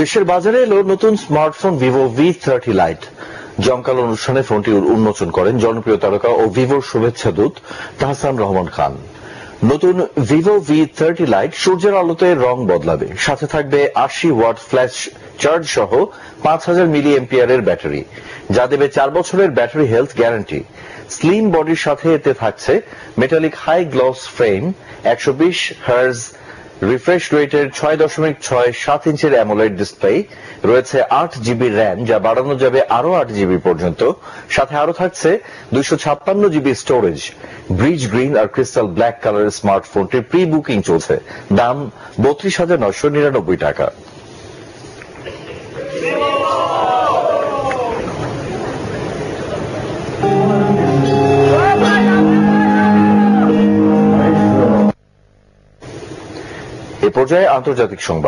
দেশের বাজারে এলো নতুন স্মার্টফোন ভিভো V30 লাইট। জমকালো অনুষ্ঠানে ফোনটি উন্মোচন করেন জনপ্রিয় তারকা ও ভিভোর শুভেচ্ছা দূত তাহসান রহমান খান। নতুন ভিভো V30 লাইট সূর্যের আলোতে রং বদলাবে, সাথে থাকবে 80 ওয়াট ফ্ল্যাশ চার্জ সহ 5000 মিলি এম্পিয়ারের ব্যাটারি, যা দেবে 4 বছরের ব্যাটারি হেলথ গ্যারান্টি। স্লিম বডির সাথে এতে থাকছে metallic high gloss frame, 120 hertz refresh রেটের 6.67 ইঞ্চির অ্যামোলেড ডিসপ্লে, রয়েছে 8 জিবি র্যাম যা বাড়ানো যাবে আরো 8 জিবি পর্যন্ত, সাথে আরো থাকছে 256 জিবি স্টোরেজ। ব্রিজ গ্রিন আর ক্রিস্টাল ব্ল্যাক কালারের স্মার্টফোনটির প্রি বুকিং চলছে, দাম 32,999 টাকা। এ পর্যায়ে আন্তর্জাতিক সংবাদ।